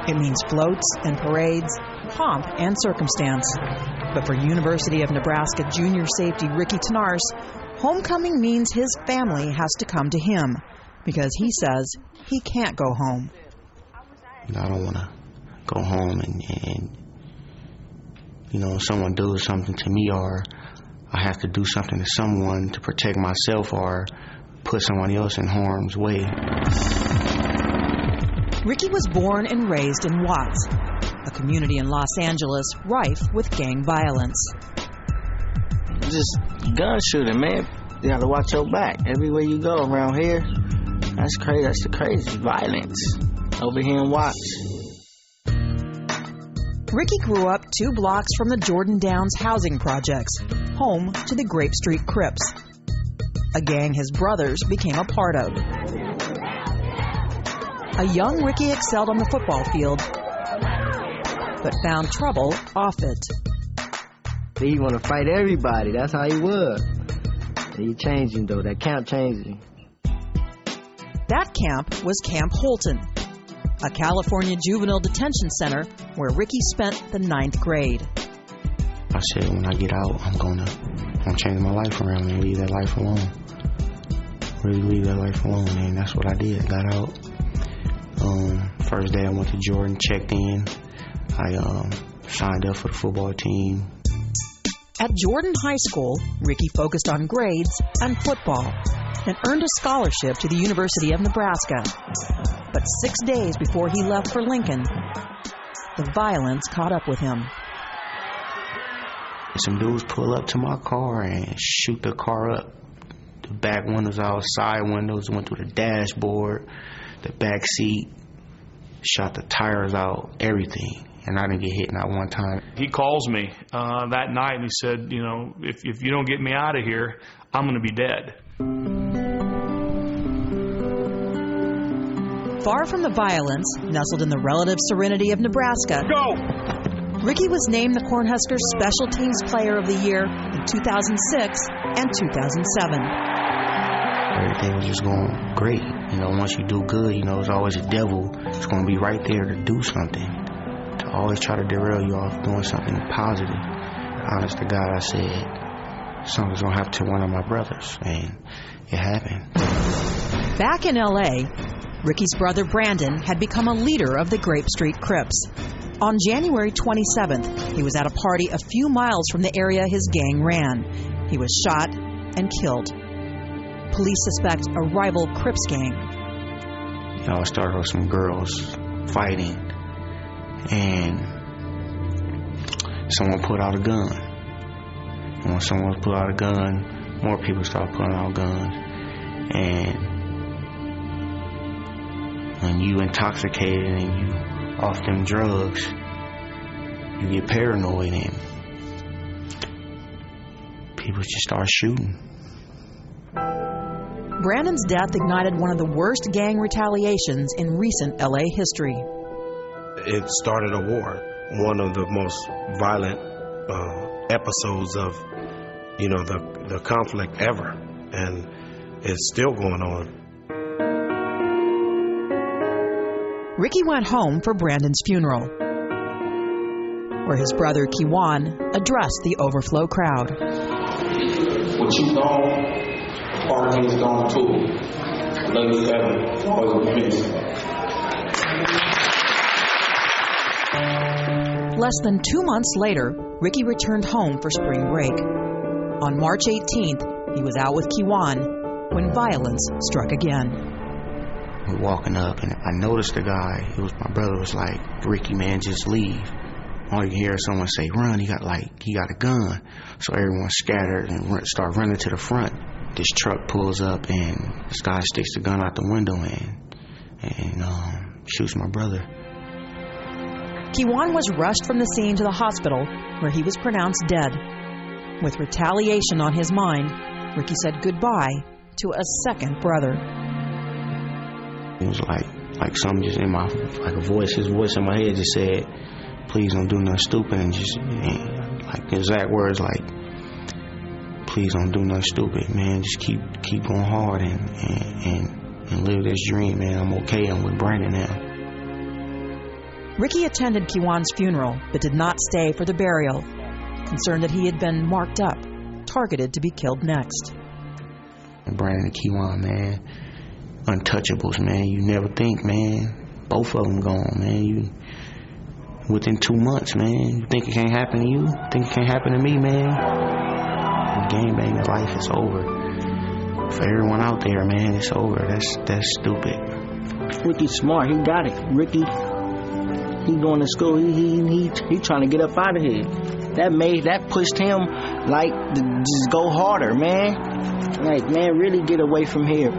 It means floats and parades, pomp and circumstance. But for University of Nebraska junior safety Rickey Thenarse, homecoming means his family has to come to him because he says he can't go home. I don't want to go home and someone does something to me, or I have to do something to someone to protect myself or put someone else in harm's way. Rickey was born and raised in Watts, a community in Los Angeles rife with gang violence. Just gun shooting, man. You got to watch your back everywhere you go around here. That's crazy. That's the crazy violence over here in Watts. Rickey grew up 2 blocks from the Jordan Downs housing projects, home to the Grape Street Crips, a gang his brothers became a part of. A young Rickey excelled on the football field, but found trouble off it. He want to fight everybody. That's how he was. He changed him, though. That camp changed him. That camp was Camp Holton, a California juvenile detention center where Rickey spent the 9th grade. I said when I get out, I'm gonna change my life around and leave that life alone. Really leave that life alone, and that's what I did. Got out. First day I went to Jordan, checked in. I signed up for the football team. At Jordan High School, Rickey focused on grades and football and earned a scholarship to the University of Nebraska. But 6 days before he left for Lincoln, the violence caught up with him. Some dudes pull up to my car and shoot the car up. The back windows out, side windows, went through the dashboard, the back seat, shot the tires out, everything. And I didn't get hit not one time. He calls me that night and he said, if you don't get me out of here, I'm going to be dead. Far from the violence, nestled in the relative serenity of Nebraska, Go! Rickey was named the Cornhuskers Special Teams Player of the Year in 2006 and 2007. Everything was just going great. Once you do good, there's always a devil that's going to be right there to do something, to always try to derail you off doing something positive. Honest to God, I said, something's going to happen to one of my brothers, and it happened. Back in L.A., Rickey's brother Brandon had become a leader of the Grape Street Crips. On January 27th, he was at a party a few miles from the area his gang ran. He was shot and killed. Police suspect a rival Crips gang. I started with some girls fighting, and someone put out a gun. And when someone put out a gun, more people start putting out guns. And when you intoxicated and you off them drugs, you get paranoid and people just start shooting. Brandon's death ignited one of the worst gang retaliations in recent LA history. It started a war, one of the most violent episodes of, the conflict ever, and it's still going on. Rickey went home for Brandon's funeral, where his brother Kiwan addressed the overflow crowd. What you gone, part of me is gone too. Love you forever. Always miss. Less than 2 months later, Rickey returned home for spring break. On March 18th, he was out with Kiwan when violence struck again. We're walking up, and I noticed the guy. It was my brother. Was like, "Rickey, man, just leave." All you hear is someone say, "Run!" He got a gun. So everyone scattered and start running to the front. This truck pulls up, and this guy sticks the gun out the window and shoots my brother. Kiwan was rushed from the scene to the hospital, where he was pronounced dead. With retaliation on his mind, Rickey said goodbye to a second brother. It was like something just in his voice in my head just said, "Please don't do nothing stupid," and the exact words like, "Please don't do nothing stupid, man. Just keep going hard and live this dream, man. I'm okay. I'm with Brandon now." Rickey attended Kiwan's funeral, but did not stay for the burial, concerned that he had been marked up, targeted to be killed next. Brandon and Kiwan, man, untouchables, man. You never think, man. Both of them gone, man. Within 2 months, man. You think it can't happen to you? Think it can't happen to me, man? Gangbanging life is over. For everyone out there, man, it's over. That's stupid. Rickey's smart. He got it. Rickey, he going to school. He trying to get up out of here. That pushed him like to just go harder, man. Like, man, really get away from here.